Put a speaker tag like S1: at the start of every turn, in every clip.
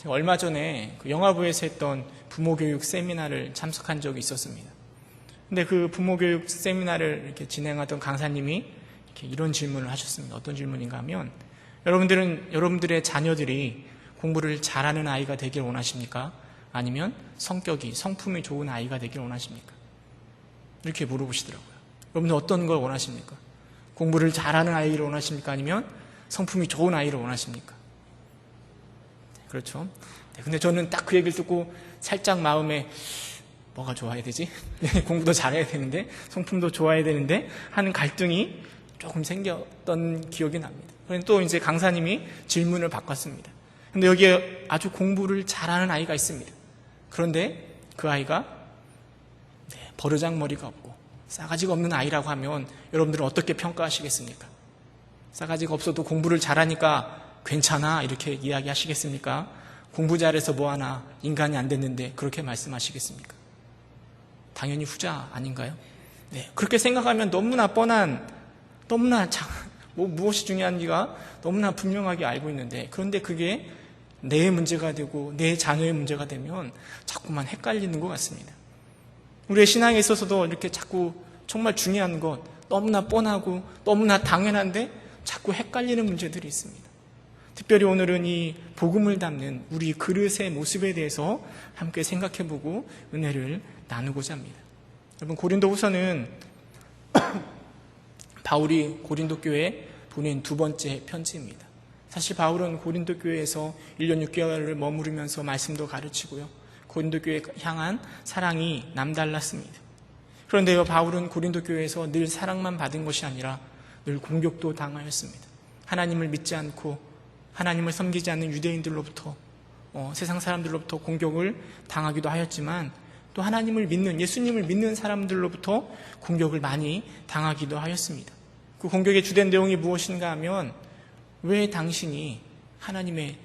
S1: 얼마 전에 그 영화부에서 했던 부모교육 세미나를 참석한 적이 있었습니다. 근데 그 부모교육 세미나를 이렇게 진행하던 강사님이 이렇게 이런 질문을 하셨습니다. 어떤 질문인가 하면, 여러분들의 자녀들이 공부를 잘하는 아이가 되길 원하십니까? 아니면 성품이 좋은 아이가 되길 원하십니까? 이렇게 물어보시더라고요. 여러분들 어떤 걸 원하십니까? 공부를 잘하는 아이를 원하십니까? 아니면 성품이 좋은 아이를 원하십니까? 그렇죠. 근데 저는 딱 그 얘기를 듣고 살짝 마음에 뭐가 좋아야 되지? 공부도 잘해야 되는데 성품도 좋아야 되는데 하는 갈등이 조금 생겼던 기억이 납니다. 그런데 또 이제 강사님이 질문을 바꿨습니다. 근데 여기에 아주 공부를 잘하는 아이가 있습니다. 그런데 그 아이가 버르장머리가 없고 싸가지가 없는 아이라고 하면 여러분들은 어떻게 평가하시겠습니까? 싸가지가 없어도 공부를 잘하니까 괜찮아 이렇게 이야기하시겠습니까? 공부 잘해서 뭐하나 인간이 안 됐는데 그렇게 말씀하시겠습니까? 당연히 후자 아닌가요? 그렇게 생각하면 너무나 뻔한, 무엇이 중요한지가 너무나 분명하게 알고 있는데, 그런데 그게 내 문제가 되고 내 자녀의 문제가 되면 자꾸만 헷갈리는 것 같습니다. 우리의 신앙에 있어서도 이렇게 자꾸 정말 중요한 것, 너무나 뻔하고 너무나 당연한데 자꾸 헷갈리는 문제들이 있습니다. 특별히 오늘은 이 복음을 담는 우리 그릇의 모습에 대해서 함께 생각해보고 은혜를 나누고자 합니다. 여러분, 고린도후서는 바울이 고린도 교회에 보낸 두 번째 편지입니다. 사실 바울은 고린도 교회에서 1년 6개월을 머무르면서 말씀도 가르치고요, 고린도 교회에 향한 사랑이 남달랐습니다. 그런데요, 바울은 고린도 교회에서 늘 사랑만 받은 것이 아니라 늘 공격도 당하였습니다. 하나님을 믿지 않고 하나님을 섬기지 않는 유대인들로부터, 세상 사람들로부터 공격을 당하기도 하였지만, 또 하나님을 믿는, 예수님을 믿는 사람들로부터 공격을 많이 당하기도 하였습니다. 그 공격의 주된 내용이 무엇인가 하면, 왜 당신이 하나님의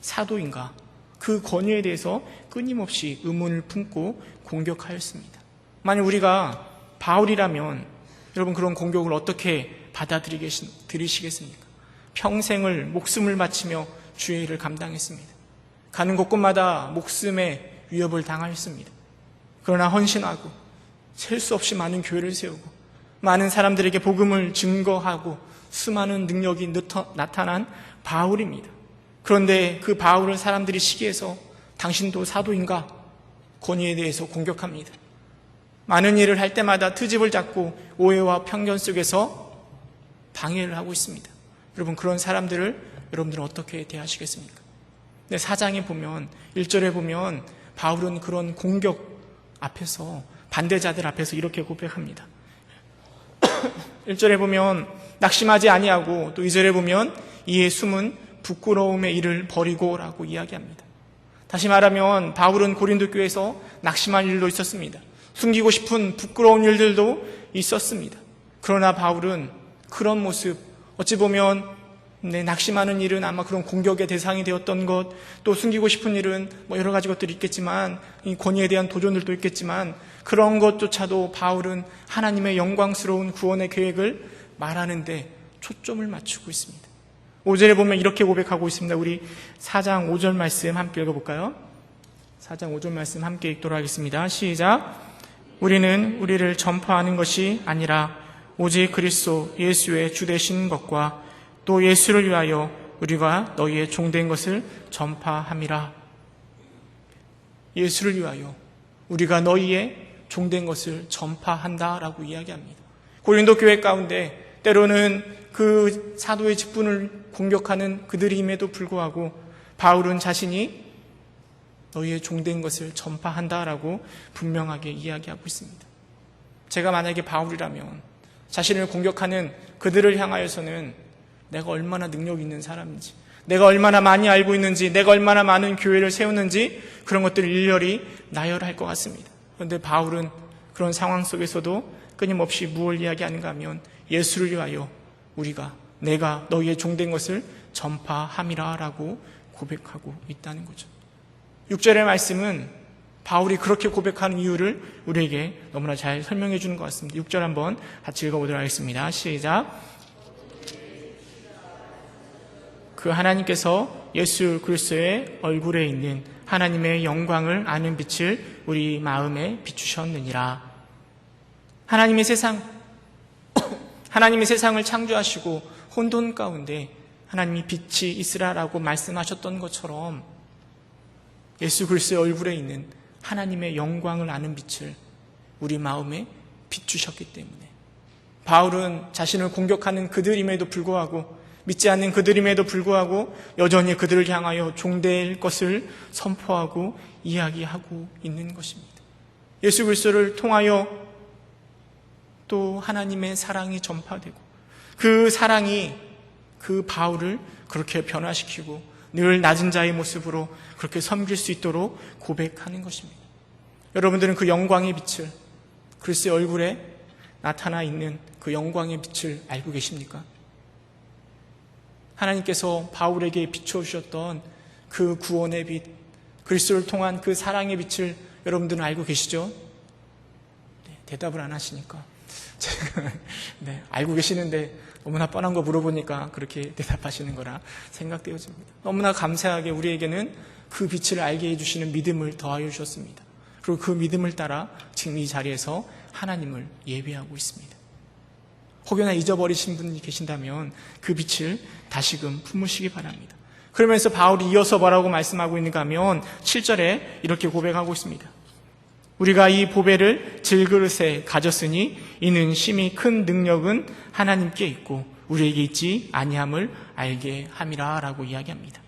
S1: 사도인가? 그 권위에 대해서 끊임없이 의문을 품고 공격하였습니다. 만약 우리가 바울이라면 여러분, 그런 공격을 어떻게 받아들이시겠습니까? 평생을 목숨을 바치며 주의 일을 감당했습니다. 가는 곳곳마다 목숨의 위협을 당하였습니다. 그러나 헌신하고 셀 수 없이 많은 교회를 세우고 많은 사람들에게 복음을 증거하고 수많은 능력이 나타난 바울입니다. 그런데 그 바울을 사람들이 시기해서 당신도 사도인가? 권위에 대해서 공격합니다. 많은 일을 할 때마다 트집을 잡고 오해와 편견 속에서 방해를 하고 있습니다. 여러분, 그런 사람들을 여러분들은 어떻게 대하시겠습니까? 4장에 보면, 1절에 보면 바울은 그런 공격 앞에서, 반대자들 앞에서 이렇게 고백합니다. 1절에 보면 낙심하지 아니하고, 또 2절에 보면 이에 숨은 부끄러움의 일을 버리고 라고 이야기합니다. 다시 말하면 바울은 고린도 교회에서 낙심할 일도 있었습니다. 숨기고 싶은 부끄러운 일들도 있었습니다. 그러나 바울은 그런 모습, 어찌 보면 낙심하는 일은 아마 그런 공격의 대상이 되었던 것, 또 숨기고 싶은 일은 여러 가지 것들이 있겠지만, 이 권위에 대한 도전들도 있겠지만, 그런 것조차도 바울은 하나님의 영광스러운 구원의 계획을 말하는데 초점을 맞추고 있습니다. 5절에 보면 이렇게 고백하고 있습니다. 우리 4장 5절 말씀 함께 읽어볼까요? 4장 5절 말씀 함께 읽도록 하겠습니다. 시작. 우리는 우리를 전파하는 것이 아니라 오직 그리스도 예수의 주 되신 것과 또 예수를 위하여 우리가 너희의 종된 것을 전파함이라. 예수를 위하여 우리가 너희의 종된 것을 전파한다라고 이야기합니다. 고린도 교회 가운데 때로는 그 사도의 직분을 공격하는 그들임에도 불구하고 바울은 자신이 너희의 종된 것을 전파한다라고 분명하게 이야기하고 있습니다. 제가 만약에 바울이라면 자신을 공격하는 그들을 향하여서는 내가 얼마나 능력 있는 사람인지, 내가 얼마나 많이 알고 있는지, 내가 얼마나 많은 교회를 세우는지 그런 것들을 일일이 나열할 것 같습니다. 그런데 바울은 그런 상황 속에서도 끊임없이 무엇을 이야기하는가 하면 예수를 위하여 내가 너희의 종된 것을 전파함이라 라고 고백하고 있다는 거죠. 6절의 말씀은 바울이 그렇게 고백하는 이유를 우리에게 너무나 잘 설명해 주는 것 같습니다. 6절 한번 같이 읽어보도록 하겠습니다. 시작. 그 하나님께서 예수 그리스도의 얼굴에 있는 하나님의 영광을 아는 빛을 우리 마음에 비추셨느니라. 하나님의 세상을 창조하시고 혼돈 가운데 하나님이 빛이 있으라라고 말씀하셨던 것처럼 예수 그리스도의 얼굴에 있는 하나님의 영광을 아는 빛을 우리 마음에 비추셨기 때문에 바울은 자신을 공격하는 그들임에도 불구하고, 믿지 않는 그들임에도 불구하고 여전히 그들을 향하여 종될 것을 선포하고 이야기하고 있는 것입니다. 예수 그리스도를 통하여 또 하나님의 사랑이 전파되고, 그 사랑이 그 바울을 그렇게 변화시키고 늘 낮은 자의 모습으로 그렇게 섬길 수 있도록 고백하는 것입니다. 여러분들은 그 영광의 빛을, 그리스도의 얼굴에 나타나 있는 그 영광의 빛을 알고 계십니까? 하나님께서 바울에게 비춰주셨던 그 구원의 빛, 그리스도를 통한 그 사랑의 빛을 여러분들은 알고 계시죠? 네, 대답을 안 하시니까 제가 알고 계시는데 너무나 뻔한 거 물어보니까 그렇게 대답하시는 거라 생각되어집니다. 너무나 감사하게 우리에게는 그 빛을 알게 해주시는 믿음을 더하여 주셨습니다. 그리고 그 믿음을 따라 지금 이 자리에서 하나님을 예배하고 있습니다. 혹여나 잊어버리신 분이 계신다면 그 빛을 다시금 품으시기 바랍니다. 그러면서 바울이 이어서 뭐라고 말씀하고 있는가 하면 7절에 이렇게 고백하고 있습니다. 우리가 이 보배를 질그릇에 가졌으니 이는 심히 큰 능력은 하나님께 있고 우리에게 있지 아니함을 알게 함이라 라고 이야기합니다.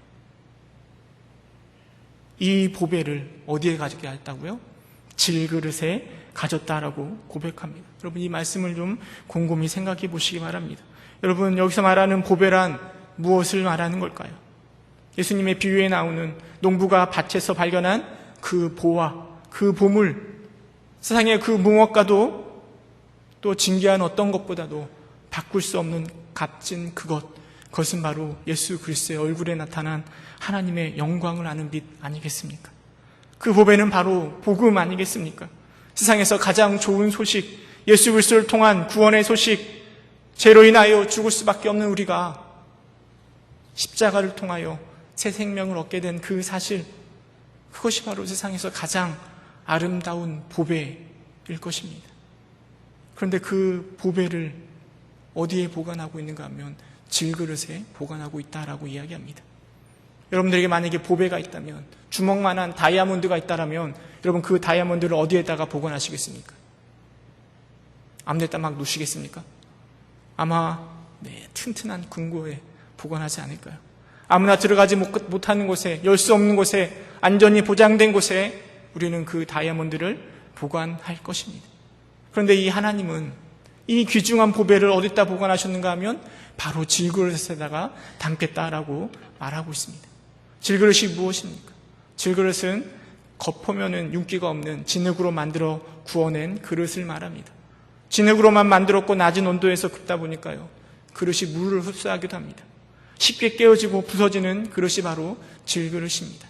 S1: 이 보배를 어디에 가지게 했다고요? 질그릇에 가졌다라고 고백합니다. 여러분, 이 말씀을 좀 곰곰이 생각해 보시기 바랍니다. 여러분, 여기서 말하는 보배란 무엇을 말하는 걸까요? 예수님의 비유에 나오는 농부가 밭에서 발견한 그 보화, 그 보물, 세상의 그 무엇과도 또 진귀한 어떤 것보다도 바꿀 수 없는 값진 그것은 바로 예수 그리스도의 얼굴에 나타난 하나님의 영광을 아는 빛 아니겠습니까? 그 보배는 바로 복음 아니겠습니까? 세상에서 가장 좋은 소식, 예수 그리스도를 통한 구원의 소식, 죄로 인하여 죽을 수밖에 없는 우리가 십자가를 통하여 새 생명을 얻게 된 그 사실, 그것이 바로 세상에서 가장 아름다운 보배일 것입니다. 그런데 그 보배를 어디에 보관하고 있는가 하면 질그릇에 보관하고 있다라고 이야기합니다. 여러분들에게 만약에 보배가 있다면, 주먹만한 다이아몬드가 있다면 여러분 그 다이아몬드를 어디에다가 보관하시겠습니까? 아무데다 막 놓으시겠습니까? 아마 튼튼한 금고에 보관하지 않을까요? 아무나 들어가지 못하는 곳에, 열 수 없는 곳에, 안전이 보장된 곳에 우리는 그 다이아몬드를 보관할 것입니다. 그런데 이 하나님은 이 귀중한 보배를 어디다 보관하셨는가 하면 바로 질그릇에다가 담겠다라고 말하고 있습니다. 질그릇이 무엇입니까? 질그릇은 겉보면은 윤기가 없는 진흙으로 만들어 구워낸 그릇을 말합니다. 진흙으로만 만들었고 낮은 온도에서 굽다 보니까요, 그릇이 물을 흡수하기도 합니다. 쉽게 깨어지고 부서지는 그릇이 바로 질그릇입니다.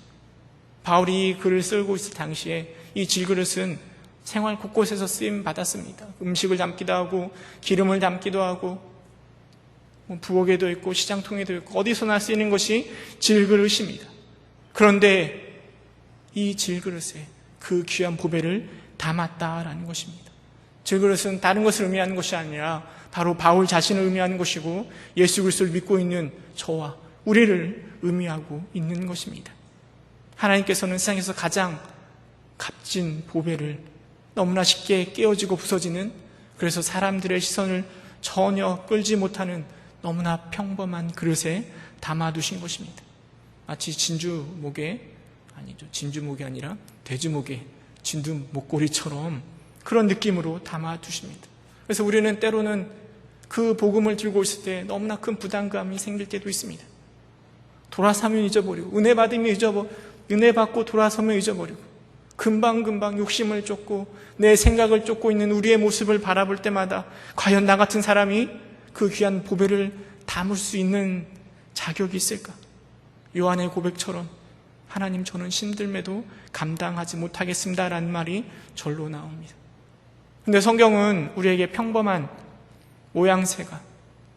S1: 바울이 이 글을 쓰고 있을 당시에 이 질그릇은 생활 곳곳에서 쓰임 받았습니다. 음식을 담기도 하고 기름을 담기도 하고 부엌에도 있고 시장통에도 있고 어디서나 쓰이는 것이 질그릇입니다. 그런데 이 질그릇에 그 귀한 보배를 담았다라는 것입니다. 질그릇은 다른 것을 의미하는 것이 아니라 바로 바울 자신을 의미하는 것이고 예수 그리스도를 믿고 있는 저와 우리를 의미하고 있는 것입니다. 하나님께서는 세상에서 가장 값진 보배를 너무나 쉽게 깨어지고 부서지는, 그래서 사람들의 시선을 전혀 끌지 못하는 너무나 평범한 그릇에 담아두신 것입니다. 마치 진주목이 아니라 돼지목의 진주 목걸이처럼 그런 느낌으로 담아두십니다. 그래서 우리는 때로는 그 복음을 들고 있을 때 너무나 큰 부담감이 생길 때도 있습니다. 돌아서면 잊어버리고, 은혜 받고 돌아서면 잊어버리고, 금방금방 욕심을 쫓고 내 생각을 쫓고 있는 우리의 모습을 바라볼 때마다 과연 나 같은 사람이 그 귀한 보배를 담을 수 있는 자격이 있을까? 요한의 고백처럼 하나님, 저는 힘들매도 감당하지 못하겠습니다라는 말이 절로 나옵니다. 근데 성경은 우리에게 평범한 모양새가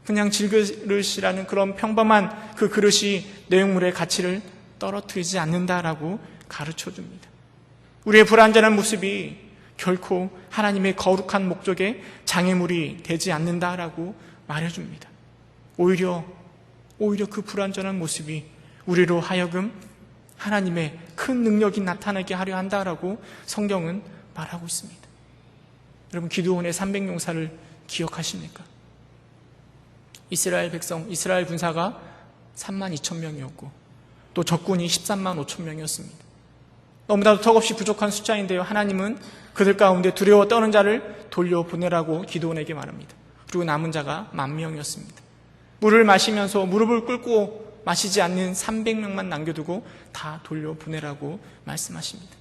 S1: 그냥 질그릇이라는 그런 평범한 그 그릇이 내용물의 가치를 떨어뜨리지 않는다라고 가르쳐 줍니다. 우리의 불완전한 모습이 결코 하나님의 거룩한 목적에 장애물이 되지 않는다라고 말해줍니다. 오히려 그 불완전한 모습이 우리로 하여금 하나님의 큰 능력이 나타나게 하려 한다라고 성경은 말하고 있습니다. 여러분, 기드온의 300용사를 기억하십니까? 이스라엘 군사가 32,000명이었고 또 적군이 13만 5천 명이었습니다. 너무나도 턱없이 부족한 숫자인데요, 하나님은 그들 가운데 두려워 떠는 자를 돌려보내라고 기드온에게 말합니다. 그리고 남은 자가 10,000명이었습니다. 물을 마시면서 무릎을 꿇고 마시지 않는 300명만 남겨두고 다 돌려보내라고 말씀하십니다.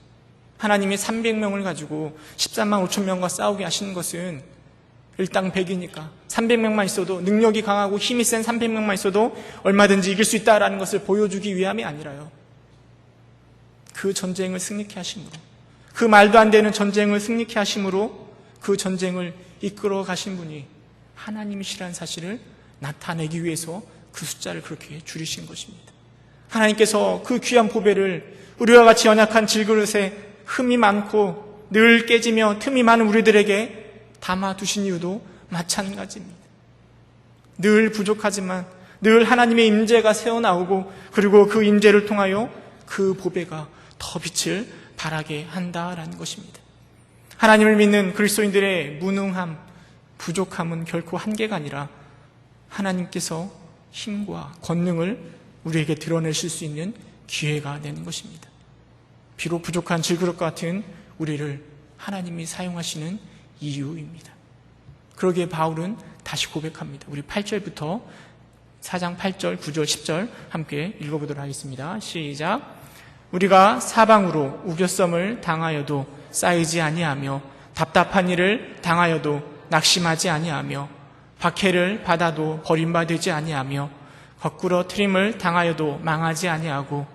S1: 하나님이 300명을 가지고 13만 5천 명과 싸우게 하시는 것은 일당백이니까 300명만 있어도, 능력이 강하고 힘이 센 300명만 있어도 얼마든지 이길 수 있다라는 것을 보여주기 위함이 아니라요, 그 전쟁을 승리케 하심으로, 그 말도 안 되는 전쟁을 승리케 하심으로 그 전쟁을 이끌어 가신 분이 하나님이시라는 사실을 나타내기 위해서 그 숫자를 그렇게 줄이신 것입니다. 하나님께서 그 귀한 보배를 우리와 같이 연약한 질그릇에 흠이 많고 늘 깨지며 틈이 많은 우리들에게 담아두신 이유도 마찬가지입니다. 늘 부족하지만 늘 하나님의 임재가 새어나오고, 그리고 그 임재를 통하여 그 보배가 더 빛을 발하게 한다라는 것입니다. 하나님을 믿는 그리스도인들의 무능함, 부족함은 결코 한계가 아니라 하나님께서 힘과 권능을 우리에게 드러내실 수 있는 기회가 되는 것입니다. 비록 부족한 질그릇과 같은 우리를 하나님이 사용하시는 이유입니다. 그러기에 바울은 다시 고백합니다. 우리 8절부터 4장 8절, 9절, 10절 함께 읽어보도록 하겠습니다. 시작. 우리가 사방으로 우겨썸을 당하여도 쌓이지 아니하며 답답한 일을 당하여도 낙심하지 아니하며 박해를 받아도 버림받지 아니하며 거꾸로 트림을 당하여도 망하지 아니하고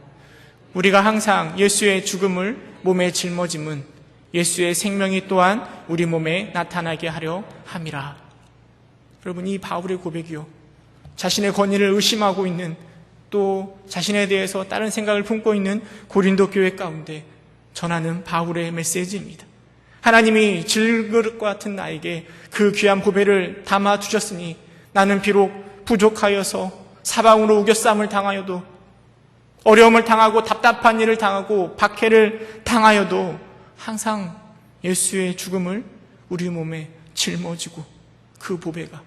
S1: 우리가 항상 예수의 죽음을 몸에 짊어짐은 예수의 생명이 또한 우리 몸에 나타나게 하려 함이라. 여러분, 이 바울의 고백이요, 자신의 권위를 의심하고 있는, 또 자신에 대해서 다른 생각을 품고 있는 고린도 교회 가운데 전하는 바울의 메시지입니다. 하나님이 질그릇과 같은 나에게 그 귀한 보배를 담아두셨으니 나는 비록 부족하여서 사방으로 우겨쌈을 당하여도, 어려움을 당하고 답답한 일을 당하고 박해를 당하여도 항상 예수의 죽음을 우리 몸에 짊어지고 그 보배가,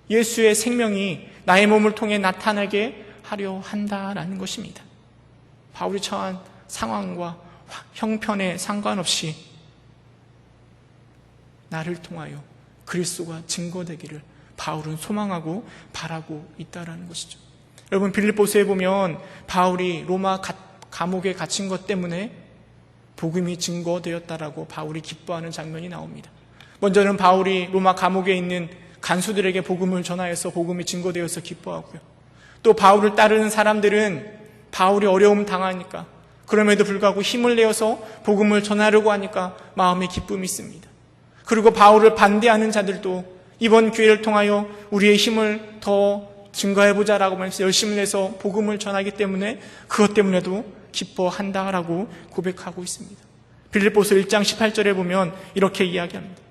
S1: 예수의 생명이 나의 몸을 통해 나타나게 하려 한다라는 것입니다. 바울이 처한 상황과 형편에 상관없이 나를 통하여 그리스도가 증거되기를 바울은 소망하고 바라고 있다라는 것이죠. 여러분, 빌립보서에 보면 바울이 로마 감옥에 갇힌 것 때문에 복음이 증거되었다라고 바울이 기뻐하는 장면이 나옵니다. 먼저는 바울이 로마 감옥에 있는 간수들에게 복음을 전하여서 복음이 증거되어서 기뻐하고요, 또 바울을 따르는 사람들은 바울이 어려움 당하니까, 그럼에도 불구하고 힘을 내어서 복음을 전하려고 하니까 마음에 기쁨이 있습니다. 그리고 바울을 반대하는 자들도 이번 기회를 통하여 우리의 힘을 더 증거해보자라고 하면서 열심을 내서 복음을 전하기 때문에 그것 때문에도 기뻐한다라고 고백하고 있습니다. 빌립보서 1장 18절에 보면 이렇게 이야기합니다.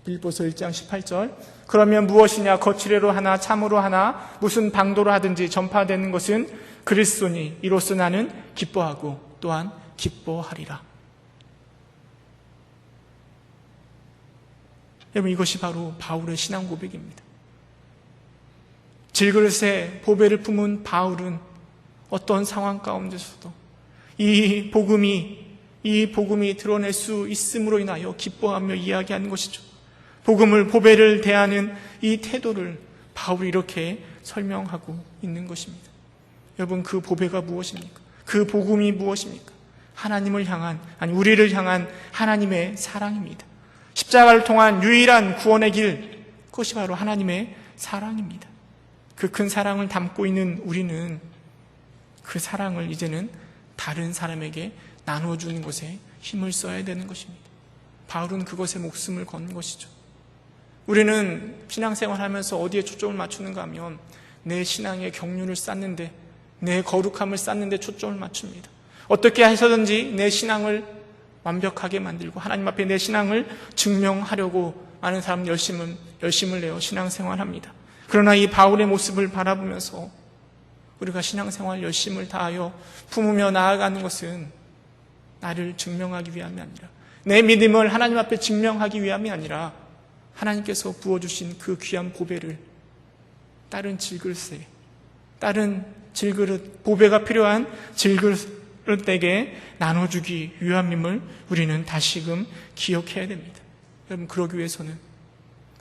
S1: 빌립보서 1장 18절. 그러면 무엇이냐, 거칠애로 하나 참으로 하나 무슨 방도로 하든지 전파되는 것은 그리스도니 이로써 나는 기뻐하고 또한 기뻐하리라. 여러분, 이것이 바로 바울의 신앙 고백입니다. 질그릇에 보배를 품은 바울은 어떤 상황 가운데서도 이 복음이 드러낼 수 있음으로 인하여 기뻐하며 이야기하는 것이죠. 복음을, 보배를 대하는 이 태도를 바울이 이렇게 설명하고 있는 것입니다. 여러분, 그 보배가 무엇입니까? 그 복음이 무엇입니까? 하나님을 향한, 우리를 향한 하나님의 사랑입니다. 십자가를 통한 유일한 구원의 길, 그것이 바로 하나님의 사랑입니다. 그 큰 사랑을 담고 있는 우리는 그 사랑을 이제는 다른 사람에게 나눠주는 것에 힘을 써야 되는 것입니다. 바울은 그것에 목숨을 건 것이죠. 우리는 신앙생활 하면서 어디에 초점을 맞추는가 하면 내 신앙의 경륜을 쌓는데, 내 거룩함을 쌓는데 초점을 맞춥니다. 어떻게 해서든지 내 신앙을 완벽하게 만들고 하나님 앞에 내 신앙을 증명하려고 많은 사람은 열심을 내어 신앙생활합니다. 그러나 이 바울의 모습을 바라보면서 우리가 신앙생활 열심을 다하여 품으며 나아가는 것은 나를 증명하기 위함이 아니라, 내 믿음을 하나님 앞에 증명하기 위함이 아니라 하나님께서 부어주신 그 귀한 보배를 다른 질그릇에, 다른 질그릇, 보배가 필요한 질그릇에게 나눠주기 위함임을 우리는 다시금 기억해야 됩니다. 여러분, 그러기 위해서는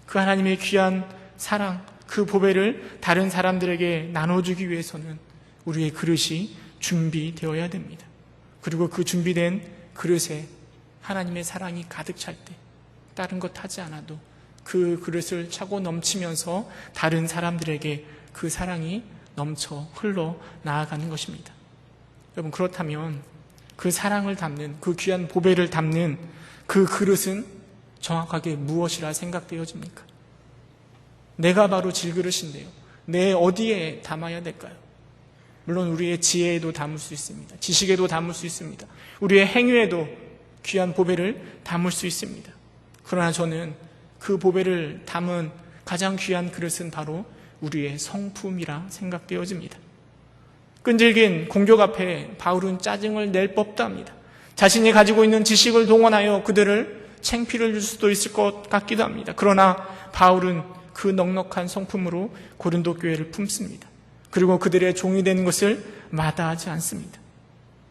S1: 그 하나님의 귀한 사랑, 그 보배를 다른 사람들에게 나눠주기 위해서는 우리의 그릇이 준비되어야 됩니다. 그리고 그 준비된 그릇에 하나님의 사랑이 가득 찰 때 다른 것 하지 않아도 그 그릇을 차고 넘치면서 다른 사람들에게 그 사랑이 넘쳐 흘러 나아가는 것입니다. 여러분, 그렇다면 그 사랑을 담는, 그 귀한 보배를 담는 그 그릇은 정확하게 무엇이라 생각되어집니까? 내가 바로 질그릇인데요. 내 어디에 담아야 될까요? 물론 우리의 지혜에도 담을 수 있습니다. 지식에도 담을 수 있습니다. 우리의 행위에도 귀한 보배를 담을 수 있습니다. 그러나 저는 그 보배를 담은 가장 귀한 그릇은 바로 우리의 성품이라 생각되어집니다. 끈질긴 공격 앞에 바울은 짜증을 낼 법도 합니다. 자신이 가지고 있는 지식을 동원하여 그들을 창피를 줄 수도 있을 것 같기도 합니다. 그러나 바울은 그 넉넉한 성품으로 고린도 교회를 품습니다. 그리고 그들의 종이 되는 것을 마다하지 않습니다.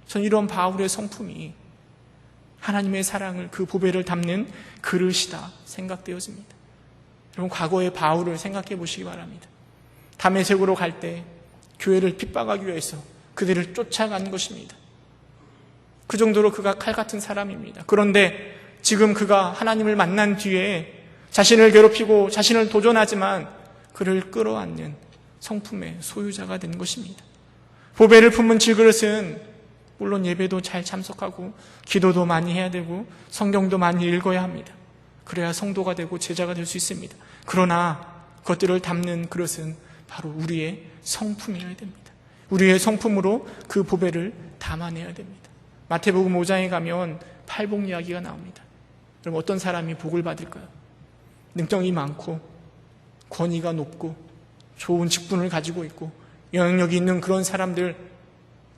S1: 전 이런 바울의 성품이 하나님의 사랑을, 그 보배를 담는 그릇이다 생각되어집니다. 여러분, 과거의 바울을 생각해 보시기 바랍니다. 다메섹으로 갈 때 교회를 핍박하기 위해서 그들을 쫓아간 것입니다. 그 정도로 그가 칼 같은 사람입니다. 그런데 지금 그가 하나님을 만난 뒤에 자신을 괴롭히고 자신을 도전하지만 그를 끌어안는 성품의 소유자가 된 것입니다. 보배를 품은 질그릇은 물론 예배도 잘 참석하고 기도도 많이 해야 되고 성경도 많이 읽어야 합니다. 그래야 성도가 되고 제자가 될 수 있습니다. 그러나 그것들을 담는 그릇은 바로 우리의 성품이어야 됩니다. 우리의 성품으로 그 보배를 담아내야 됩니다. 마태복음 5장에 가면 팔복 이야기가 나옵니다. 그럼 어떤 사람이 복을 받을까요? 능력이 많고 권위가 높고 좋은 직분을 가지고 있고 영향력이 있는 그런 사람들,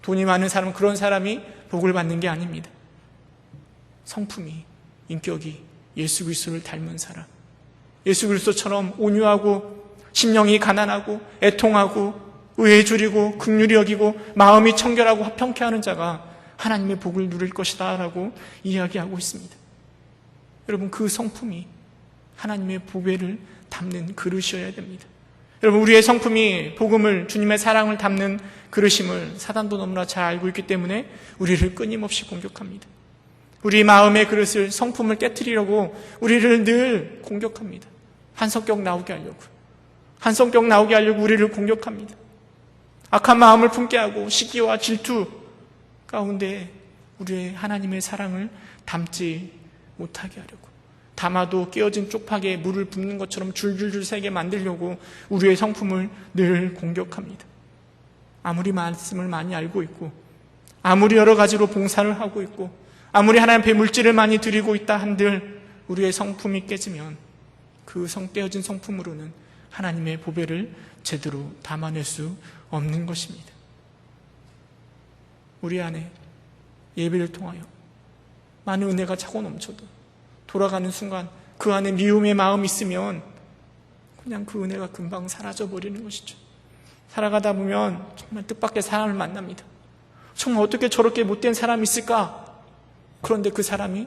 S1: 돈이 많은 사람, 그런 사람이 복을 받는 게 아닙니다. 성품이, 인격이 예수 그리스도를 닮은 사람, 예수 그리스도처럼 온유하고 심령이 가난하고 애통하고 의에 줄이고 긍휼히 여기고 마음이 청결하고 화평케 하는 자가 하나님의 복을 누릴 것이다 라고 이야기하고 있습니다. 여러분, 그 성품이 하나님의 보배를 담는 그릇이어야 됩니다. 여러분, 우리의 성품이 복음을, 주님의 사랑을 담는 그릇임을 사단도 너무나 잘 알고 있기 때문에 우리를 끊임없이 공격합니다. 우리 마음의 그릇을, 성품을 깨트리려고 우리를 늘 공격합니다. 한 성격 나오게 하려고 우리를 공격합니다. 악한 마음을 품게 하고 시기와 질투 가운데 우리의 하나님의 사랑을 담지 못하게 하려고, 담아도 깨어진 쪽파기에 물을 붓는 것처럼 줄줄줄 새게 만들려고 우리의 성품을 늘 공격합니다. 아무리 말씀을 많이 알고 있고 아무리 여러 가지로 봉사를 하고 있고 아무리 하나님 앞에 물질을 많이 드리고 있다 한들 우리의 성품이 깨지면 그 깨어진 성품으로는 하나님의 보배를 제대로 담아낼 수 없는 것입니다. 우리 안에 예배를 통하여 많은 은혜가 차고 넘쳐도 돌아가는 순간 그 안에 미움의 마음이 있으면 그냥 그 은혜가 금방 사라져버리는 것이죠. 살아가다 보면 정말 뜻밖의 사람을 만납니다. 정말 어떻게 저렇게 못된 사람이 있을까? 그런데 그 사람이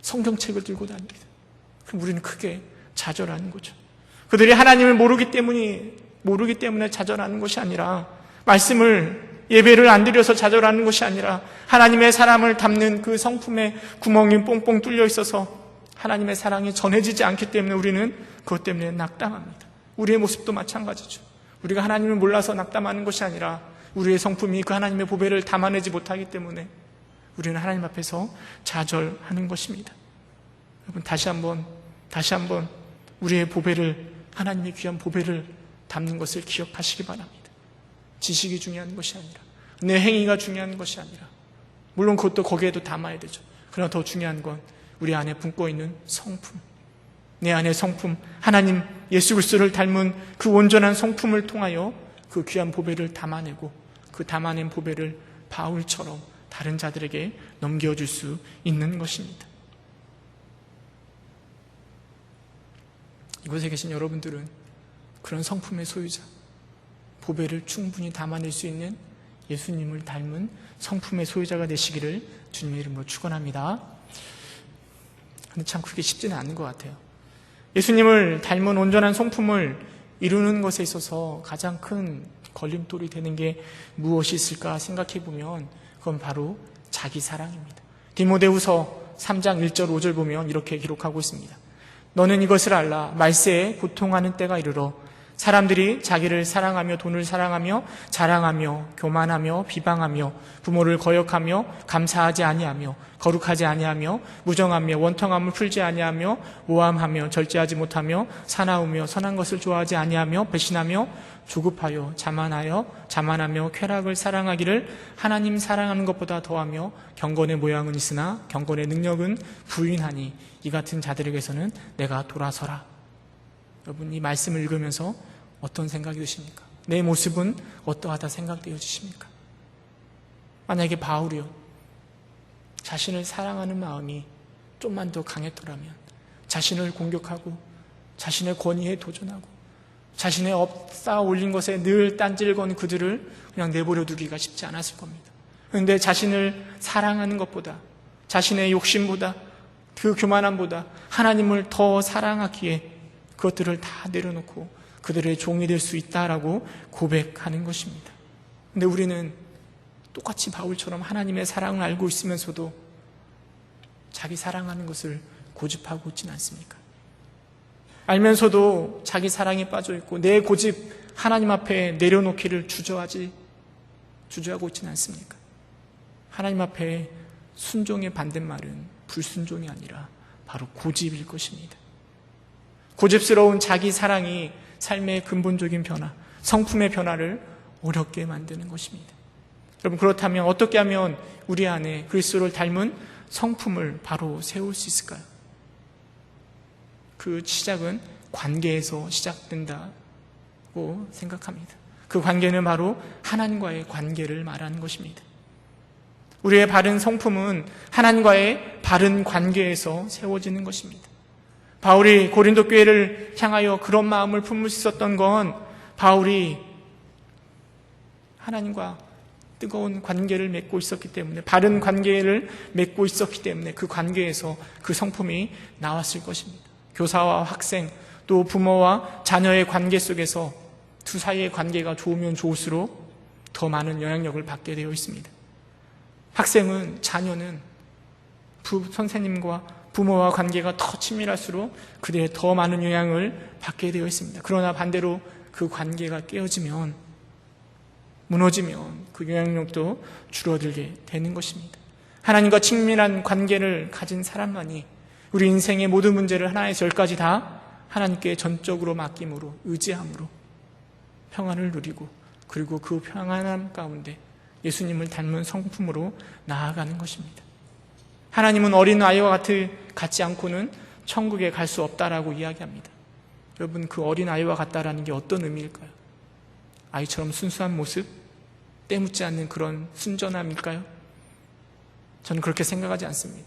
S1: 성경책을 들고 다닙니다. 그럼 우리는 크게 좌절하는 거죠. 그들이 하나님을 모르기 때문에 좌절하는 것이 아니라, 말씀을, 예배를 안 드려서 좌절하는 것이 아니라 하나님의 사랑을 담는 그 성품에 구멍이 뽕뽕 뚫려 있어서 하나님의 사랑이 전해지지 않기 때문에 우리는 그것 때문에 낙담합니다. 우리의 모습도 마찬가지죠. 우리가 하나님을 몰라서 낙담하는 것이 아니라 우리의 성품이 그 하나님의 보배를 담아내지 못하기 때문에 우리는 하나님 앞에서 좌절하는 것입니다. 여러분, 다시 한번 우리의 보배를, 하나님의 귀한 보배를 담는 것을 기억하시기 바랍니다. 지식이 중요한 것이 아니라, 내 행위가 중요한 것이 아니라, 물론 그것도 거기에도 담아야 되죠. 그러나 더 중요한 건 우리 안에 품고 있는 성품, 내 안의 성품, 하나님 예수 그리스도를 닮은 그 온전한 성품을 통하여 그 귀한 보배를 담아내고, 그 담아낸 보배를 바울처럼 다른 자들에게 넘겨줄 수 있는 것입니다. 이곳에 계신 여러분들은 그런 성품의 소유자, 보배를 충분히 담아낼 수 있는 예수님을 닮은 성품의 소유자가 되시기를 주님의 이름으로 축원합니다. 근데 참 그게 쉽지는 않은 것 같아요. 예수님을 닮은 온전한 성품을 이루는 것에 있어서 가장 큰 걸림돌이 되는 게 무엇이 있을까 생각해 보면 그건 바로 자기 사랑입니다. 디모데후서 3장 1절 5절 보면 이렇게 기록하고 있습니다. 너는 이것을 알라. 말세에 고통하는 때가 이르러 사람들이 자기를 사랑하며 돈을 사랑하며 자랑하며 교만하며 비방하며 부모를 거역하며 감사하지 아니하며 거룩하지 아니하며 무정하며 원통함을 풀지 아니하며 모함하며 절제하지 못하며 사나우며 선한 것을 좋아하지 아니하며 배신하며 조급하여 자만하며 쾌락을 사랑하기를 하나님 사랑하는 것보다 더하며 경건의 모양은 있으나 경건의 능력은 부인하니 이 같은 자들에게서는 내가 돌아서라. 여러분, 이 말씀을 읽으면서 어떤 생각이 드십니까? 내 모습은 어떠하다 생각되어지십니까? 만약에 바울이요, 자신을 사랑하는 마음이 좀만 더 강했더라면 자신을 공격하고 자신의 권위에 도전하고 자신의 쌓아 올린 것에 늘 딴지를 건 그들을 그냥 내버려 두기가 쉽지 않았을 겁니다. 그런데 자신을 사랑하는 것보다, 자신의 욕심보다, 그 교만함보다 하나님을 더 사랑하기에 그것들을 다 내려놓고 그들의 종이 될 수 있다라고 고백하는 것입니다. 그런데 우리는 똑같이 바울처럼 하나님의 사랑을 알고 있으면서도 자기 사랑하는 것을 고집하고 있지는 않습니까? 알면서도 자기 사랑에 빠져있고 내 고집 하나님 앞에 내려놓기를 주저하고 있지는 않습니까? 하나님 앞에 순종의 반대말은 불순종이 아니라 바로 고집일 것입니다. 고집스러운 자기 사랑이 삶의 근본적인 변화, 성품의 변화를 어렵게 만드는 것입니다. 여러분, 그렇다면 어떻게 하면 우리 안에 그리스도를 닮은 성품을 바로 세울 수 있을까요? 그 시작은 관계에서 시작된다고 생각합니다. 그 관계는 바로 하나님과의 관계를 말하는 것입니다. 우리의 바른 성품은 하나님과의 바른 관계에서 세워지는 것입니다. 바울이 고린도 교회를 향하여 그런 마음을 품을 수 있었던 건 바울이 하나님과 뜨거운 관계를 맺고 있었기 때문에, 바른 관계를 맺고 있었기 때문에 그 관계에서 그 성품이 나왔을 것입니다. 교사와 학생, 또 부모와 자녀의 관계 속에서 두 사이의 관계가 좋으면 좋을수록 더 많은 영향력을 받게 되어 있습니다. 학생은, 자녀는 선생님과 부모와 관계가 더 친밀할수록 그들의 더 많은 영향을 받게 되어 있습니다. 그러나 반대로 그 관계가 깨어지면, 무너지면 그 영향력도 줄어들게 되는 것입니다. 하나님과 친밀한 관계를 가진 사람만이 우리 인생의 모든 문제를 하나에서 열까지 다 하나님께 전적으로 맡김으로, 의지함으로 평안을 누리고, 그리고 그 평안함 가운데 예수님을 닮은 성품으로 나아가는 것입니다. 하나님은 어린아이와 같지 않고는 천국에 갈 수 없다라고 이야기합니다. 여러분, 그 어린아이와 같다라는 게 어떤 의미일까요? 아이처럼 순수한 모습? 때묻지 않는 그런 순전함일까요? 저는 그렇게 생각하지 않습니다.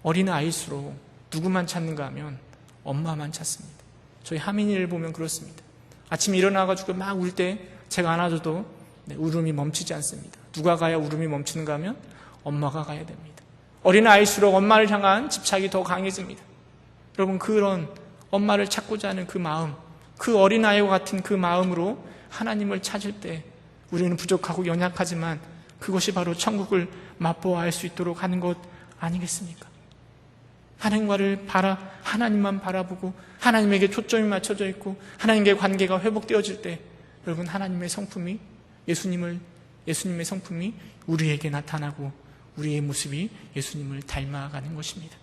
S1: 어린아이일수록 누구만 찾는가 하면 엄마만 찾습니다. 저희 하민이를 보면 그렇습니다. 아침에 일어나가지고 막 울 때 제가 안아줘도 울음이 멈추지 않습니다. 누가 가야 울음이 멈추는가 하면 엄마가 가야 됩니다. 어린아이일수록 엄마를 향한 집착이 더 강해집니다. 여러분, 그런 엄마를 찾고자 하는 그 마음, 그 어린아이와 같은 그 마음으로 하나님을 찾을 때 우리는 부족하고 연약하지만 그것이 바로 천국을 맛보아할 수 있도록 하는 것 아니겠습니까? 하나님만 바라보고 하나님에게 초점이 맞춰져 있고 하나님과의 관계가 회복되어질 때 여러분, 하나님의 성품이, 예수님의 성품이 우리에게 나타나고 우리의 모습이 예수님을 닮아가는 것입니다.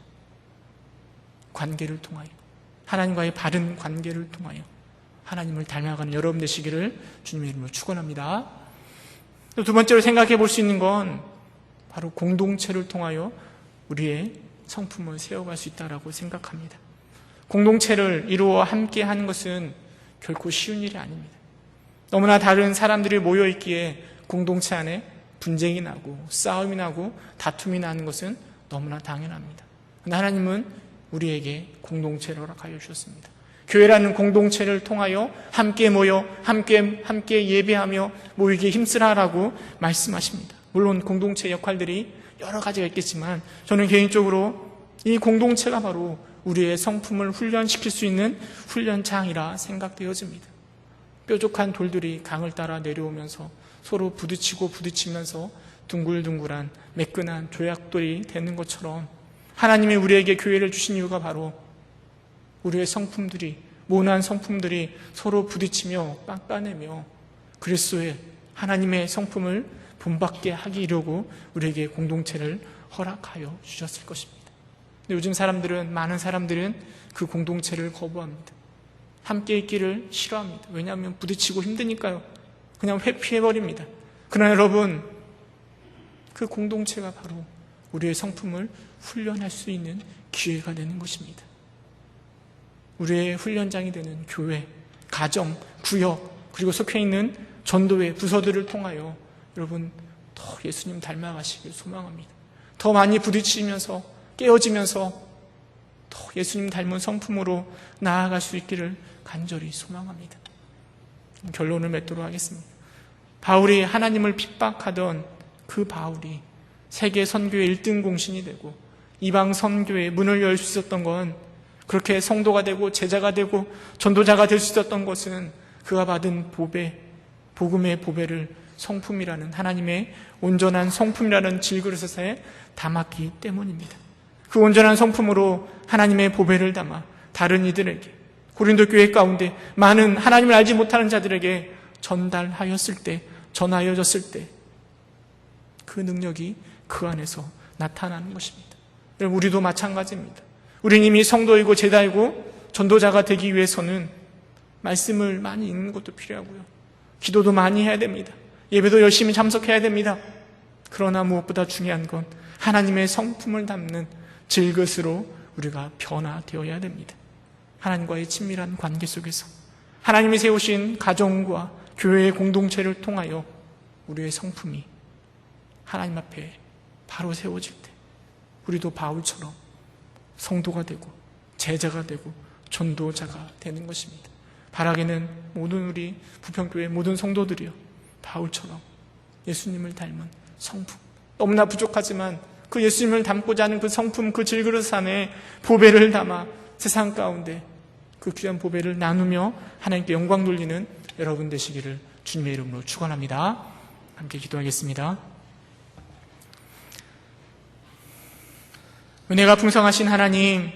S1: 관계를 통하여, 하나님과의 바른 관계를 통하여 하나님을 닮아가는 여러분 되시기를 주님의 이름으로 축원합니다. 또 두 번째로 생각해 볼 수 있는 건 바로 공동체를 통하여 우리의 성품을 세워갈 수 있다고 생각합니다. 공동체를 이루어 함께 하는 것은 결코 쉬운 일이 아닙니다. 너무나 다른 사람들이 모여있기에 공동체 안에 분쟁이 나고 싸움이 나고 다툼이 나는 것은 너무나 당연합니다. 그런데 하나님은 우리에게 공동체를 허락하여 주셨습니다. 교회라는 공동체를 통하여 함께 모여 함께 예배하며 모이기에 힘쓰라라고 말씀하십니다. 물론 공동체 역할들이 여러 가지가 있겠지만 저는 개인적으로 이 공동체가 바로 우리의 성품을 훈련시킬 수 있는 훈련장이라 생각되어집니다. 뾰족한 돌들이 강을 따라 내려오면서 서로 부딪히면서 둥글둥글한 매끈한 조약돌이 되는 것처럼 하나님이 우리에게 교회를 주신 이유가 바로 우리의 성품들이, 모난 성품들이 서로 부딪히며 깎아내며 그리스도의 하나님의 성품을 본받게 하기려고 우리에게 공동체를 허락하여 주셨을 것입니다. 근데 요즘 많은 사람들은 그 공동체를 거부합니다. 함께 있기를 싫어합니다. 왜냐하면 부딪히고 힘드니까요. 그냥 회피해버립니다. 그러나 여러분, 그 공동체가 바로 우리의 성품을 훈련할 수 있는 기회가 되는 것입니다. 우리의 훈련장이 되는 교회, 가정, 구역, 그리고 속해있는 전도회, 부서들을 통하여 여러분 더 예수님 닮아가시길 소망합니다. 더 많이 부딪히면서 깨어지면서 더 예수님 닮은 성품으로 나아갈 수 있기를 간절히 소망합니다. 결론을 맺도록 하겠습니다. 바울이 하나님을 핍박하던 그 바울이 세계 선교의 1등 공신이 되고 이방 선교의 문을 열 수 있었던 건, 그렇게 성도가 되고 제자가 되고 전도자가 될 수 있었던 것은 그가 받은 보배, 복음의 보배를 성품이라는, 하나님의 온전한 성품이라는 질그릇에 담았기 때문입니다. 그 온전한 성품으로 하나님의 보배를 담아 다른 이들에게, 고린도 교회 가운데 많은 하나님을 알지 못하는 자들에게 전하여졌을 때 그 능력이 그 안에서 나타나는 것입니다. 여러분, 우리도 마찬가지입니다. 우리는 이미 성도이고 제자이고 전도자가 되기 위해서는 말씀을 많이 읽는 것도 필요하고요. 기도도 많이 해야 됩니다. 예배도 열심히 참석해야 됩니다. 그러나 무엇보다 중요한 건 하나님의 성품을 담는 질것으로 우리가 변화되어야 됩니다. 하나님과의 친밀한 관계 속에서 하나님이 세우신 가정과 교회의 공동체를 통하여 우리의 성품이 하나님 앞에 바로 세워질 때 우리도 바울처럼 성도가 되고 제자가 되고 전도자가 되는 것입니다. 바라기는 모든 우리 부평교회 모든 성도들이요, 바울처럼 예수님을 닮은 성품, 너무나 부족하지만 그 예수님을 닮고자 하는 그 성품, 그 질그릇 안에 보배를 담아 세상 가운데 그 귀한 보배를 나누며 하나님께 영광 돌리는 여러분 되시기를 주님의 이름으로 축원합니다. 함께 기도하겠습니다. 은혜가 풍성하신 하나님,